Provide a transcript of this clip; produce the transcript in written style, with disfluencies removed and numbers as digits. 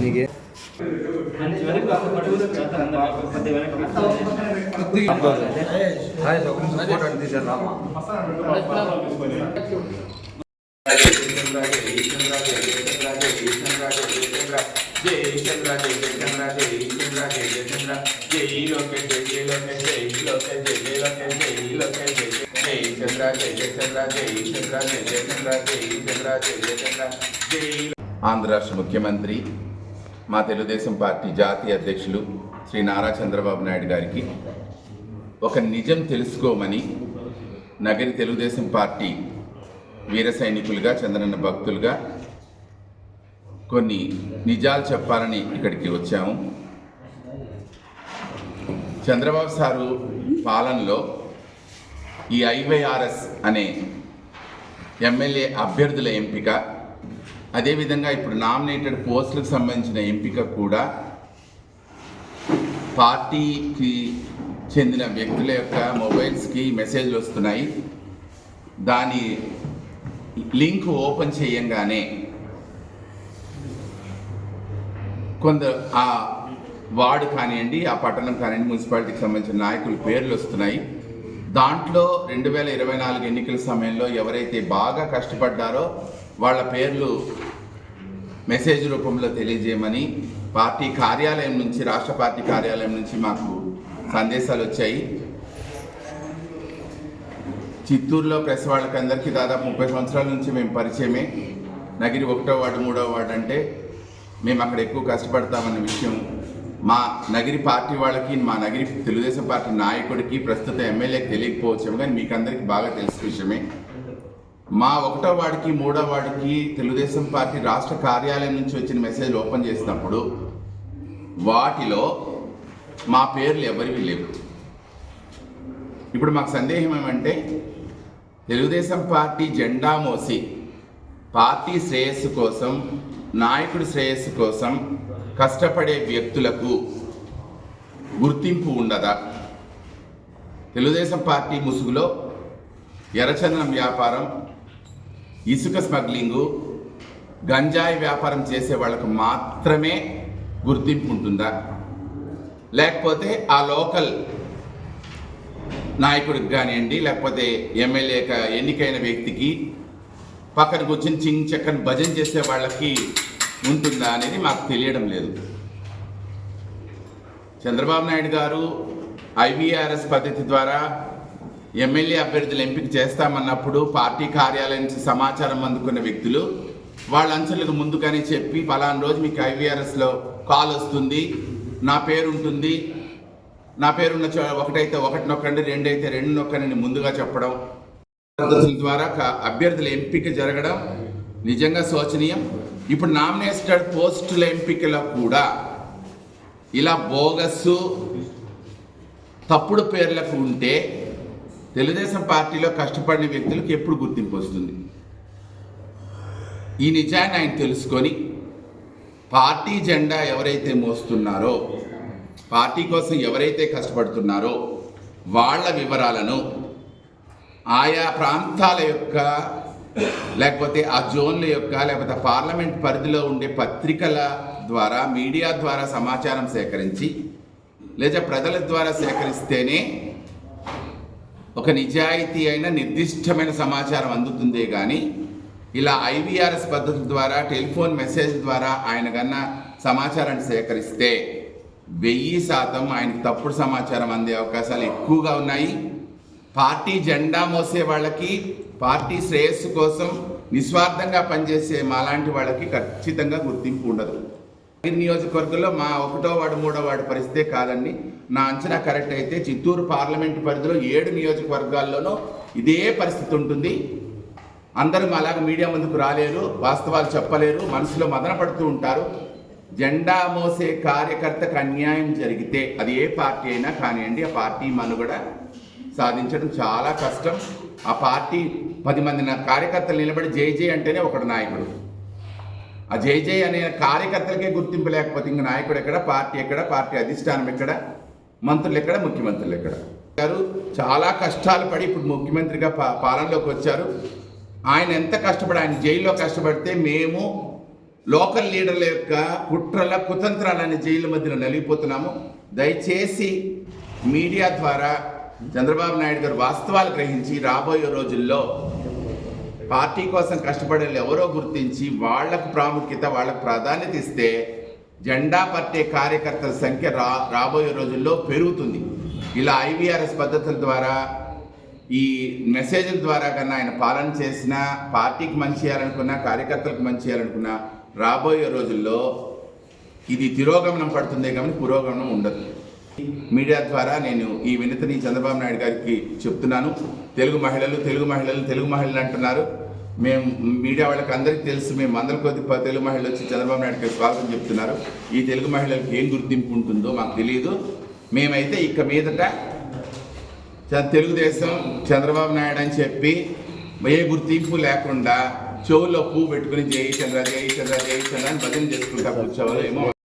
నీకే ఆంధ్ర రాష్ట్ర ముఖ్యమంత్రి మా తెలుగుదేశం పార్టీ జాతీయ అధ్యక్షులు శ్రీ నారా చంద్రబాబు నాయుడు గారికి ఒక నిజం తెలుసుకోమని నగరి తెలుగుదేశం పార్టీ వీర సైనికులుగా చంద్రన్న భక్తులుగా కొన్ని నిజాలు చెప్పాలని ఇక్కడికి వచ్చాము. చంద్రబాబు సారు పాలనలో ఈ IYRS అనే ఎమ్మెల్యే అభ్యర్థుల ఎంపిక, అదేవిధంగా ఇప్పుడు నామినేటెడ్ పోస్టులకు సంబంధించిన ఎంపిక కూడా పార్టీకి చెందిన వ్యక్తుల యొక్క మొబైల్స్కి మెసేజ్లు వస్తున్నాయి. దాని లింక్ ఓపెన్ చేయంగానే కొందరు ఆ వార్డు కానివ్వండి, ఆ పట్టణం కానివ్వండి, మున్సిపాలిటీకి సంబంధించిన నాయకుల పేర్లు వస్తున్నాయి. దాంట్లో 2024 ఎన్నికల సమయంలో ఎవరైతే బాగా కష్టపడ్డారో వాళ్ళ పేర్లు మెసేజ్ రూపంలో తెలియజేయమని పార్టీ కార్యాలయం నుంచి, రాష్ట్ర పార్టీ కార్యాలయం నుంచి మాకు సందేశాలు వచ్చాయి. చిత్తూరులో ప్రెస్ వాళ్ళకందరికీ దాదాపు 30 సంవత్సరాల నుంచి మేము పరిచయమే. నగిరి 1వ వార్డు 3వ వార్డు అంటే మేము అక్కడ ఎక్కువ కష్టపడతామన్న విషయం మా నగిరి పార్టీ వాళ్ళకి, మా నగిరి తెలుగుదేశం పార్టీ నాయకుడికి, ప్రస్తుత ఎమ్మెల్యేకి తెలియకపోవచ్చాము, కానీ మీకు అందరికీ బాగా తెలిసిన విషయమే. మా 1వ వార్డుకి 3వ వార్డుకి తెలుగుదేశం పార్టీ రాష్ట్ర కార్యాలయం నుంచి వచ్చిన మెసేజ్ ఓపెన్ చేసినప్పుడు వాటిలో మా పేర్లు ఎవరివి లేవు. ఇప్పుడు మాకు సందేహం ఏమంటే, తెలుగుదేశం పార్టీ జెండా మోసి పార్టీ శ్రేయస్సు కోసం, నాయకుడి శ్రేయస్సు కోసం కష్టపడే వ్యక్తులకు గుర్తింపు ఉండదా? తెలుగుదేశం పార్టీ ముసుగులో ఎర్రచందనం వ్యాపారం, ఇసుక స్మగ్లింగు, గంజాయి వ్యాపారం చేసే వాళ్ళకు మాత్రమే గుర్తింపు ఉంటుందా? లేకపోతే ఆ లోకల్ నాయకుడికి కానివ్వండి, లేకపోతే ఎమ్మెల్యేగా ఎన్నికైన వ్యక్తికి పక్కన కూర్చొని చింగ్ చక్కని భజన చేసే వాళ్ళకి ఉంటుందా అనేది మాకు తెలియడం లేదు. చంద్రబాబు నాయుడు గారు IVRS పద్ధతి ద్వారా ఎమ్మెల్యే అభ్యర్థులు ఎంపిక చేస్తామన్నప్పుడు పార్టీ కార్యాలయం నుంచి సమాచారం అందుకున్న వ్యక్తులు వాళ్ళ అంచెలకు ముందుగానే చెప్పి, పలానా రోజు మీకు IVRSలో కాల్ వస్తుంది, నా పేరు ఉంటుంది, నా పేరున్న ఒకటైతే ఒకటి నొక్కండి, 2 అయితే 2 నొక్కండి ముందుగా చెప్పడం పద్ధతుల ద్వారా అభ్యర్థుల ఎంపిక జరగడం నిజంగా శోచనీయం. ఇప్పుడు నామినేటెడ్ పోస్టుల ఎంపికలో కూడా ఇలా బోగస్సు తప్పుడు పేర్లకు ఉంటే తెలుగుదేశం పార్టీలో కష్టపడిన వ్యక్తులకు ఎప్పుడు గుర్తింపు వస్తుంది? ఈ నిజాన్ని ఆయన తెలుసుకొని పార్టీ జెండా ఎవరైతే మోస్తున్నారో, పార్టీ కోసం ఎవరైతే కష్టపడుతున్నారో వాళ్ళ వివరాలను ఆయా ప్రాంతాల యొక్క, లేకపోతే ఆ జోన్ల యొక్క, లేకపోతే పార్లమెంట్ పరిధిలో ఉండే పత్రికల ద్వారా, మీడియా ద్వారా సమాచారం సేకరించి, లేదా ప్రజల ద్వారా సేకరిస్తేనే ఒక నిజాయితీ అయిన నిర్దిష్టమైన సమాచారం అందుతుందే కానీ ఇలా IVRS పద్ధతి ద్వారా, టెలిఫోన్ మెసేజ్ ద్వారా ఆయన కన్నా సమాచారాన్ని సేకరిస్తే 1000% ఆయనకు తప్పుడు సమాచారం అందే అవకాశాలు ఎక్కువగా ఉన్నాయి. పార్టీ జెండా మోసే వాళ్ళకి, పార్టీ శ్రేయస్సు కోసం నిస్వార్థంగా పనిచేసే మాలాంటి వాళ్ళకి ఖచ్చితంగా గుర్తింపు ఉండదు. నియోజకవర్గంలో మా 1వ వార్డు 3వ వార్డు పరిస్థితే కాదండి. నా అంచనా కరెక్ట్ అయితే చిత్తూరు పార్లమెంటు పరిధిలో 7 నియోజకవర్గాల్లోనూ ఇదే పరిస్థితి ఉంటుంది. అందరూ అలాగ మీడియా ముందుకు రాలేరు, వాస్తవాలు చెప్పలేరు, మనసులో మదన పడుతూ ఉంటారు. జెండా మోసే కార్యకర్తకు అన్యాయం జరిగితే అది ఏ పార్టీ అయినా కానివ్వండి, ఆ పార్టీ మనుగడ సాధించడం చాలా కష్టం. ఆ పార్టీ 10 మంది కార్యకర్తలు నిలబడి జై జై అంటేనే ఒకడు నాయకుడు. ఆ జై జై అనే కార్యకర్తలకే గుర్తింపు లేకపోతే ఇంక నాయకుడు ఎక్కడ, పార్టీ ఎక్కడ, పార్టీ అధిష్టానం ఎక్కడ, మంత్రులు ఎక్కడ, ముఖ్యమంత్రులు ఎక్కడ? గారు చాలా కష్టాలు పడి ఇప్పుడు ముఖ్యమంత్రిగా పాలనలోకి వచ్చారు. ఆయన ఎంత కష్టపడి, ఆయన జైల్లో కష్టపడితే మేము లోకల్ లీడర్ల యొక్క కుట్రల కుతంత్రాలని జైళ్ళ మధ్యలో నలిగిపోతున్నాము. దయచేసి మీడియా ద్వారా చంద్రబాబు నాయుడు గారు వాస్తవాలు గ్రహించి రాబోయే రోజుల్లో పార్టీ కోసం కష్టపడే ఎవరో గుర్తించి వాళ్లకు ప్రాముఖ్యత, వాళ్లకు ప్రాధాన్యత ఇస్తే జెండా పట్టే కార్యకర్తల సంఖ్య రాబోయే రోజుల్లో పెరుగుతుంది. ఇలా ఐవీఆర్ఎస్ పద్ధతుల ద్వారా, ఈ మెసేజ్ల ద్వారా కన్నా ఆయన పాలన చేసినా, పార్టీకి మంచి చేయాలనుకున్నా, కార్యకర్తలకు మంచి చేయాలనుకున్నా రాబోయే రోజుల్లో ఇది తిరోగమనం పడుతుందే కానీ పురోగమనం ఉండదు. మీడియా ద్వారా నేను ఈ వినతిని చంద్రబాబు నాయుడు గారికి చెప్తున్నాను. తెలుగు మహిళలు అంటున్నారు. మేము మీడియా వాళ్ళకి అందరికీ తెలుసు, మేము వందల కొద్ది తెలుగు మహిళలు వచ్చి చంద్రబాబు నాయుడు గారికి స్వాగతం చెప్తున్నారు. ఈ తెలుగు మహిళలకు ఏం గుర్తింపు ఉంటుందో మాకు తెలియదు. మేమైతే ఇక మీదట తెలుగుదేశం చంద్రబాబు నాయుడు అని చెప్పి ఏ గుర్తింపు లేకుండా చెవుల్లో పువ్వు పెట్టుకుని జై చంద్ర అని భజన చేసుకుంటా కూర్చోవాలి ఏమో.